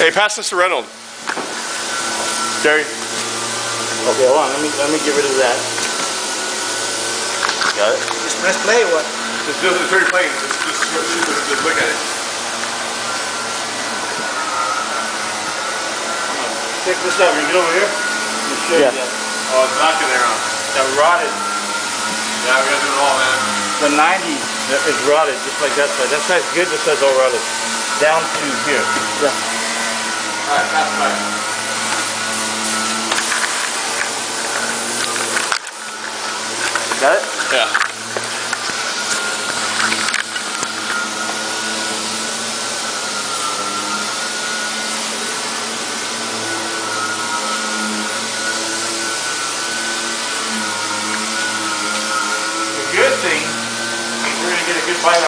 Hey, pass this to Reynolds. Gary. Okay, hold on. Let me get rid of that. Got it. Just press play or what? It's very plain. Just look at it. Check this out. When you get over here, let me show you that. Oh, it's not in there, huh? That rotted. Yeah, we gotta do it all, man. The 90 is rotted, just like that side. That side's good. This side's all rotted. Down to here. Yeah. Alright, pass it back. Got it? Yeah. The good thing is we're going to get a good bite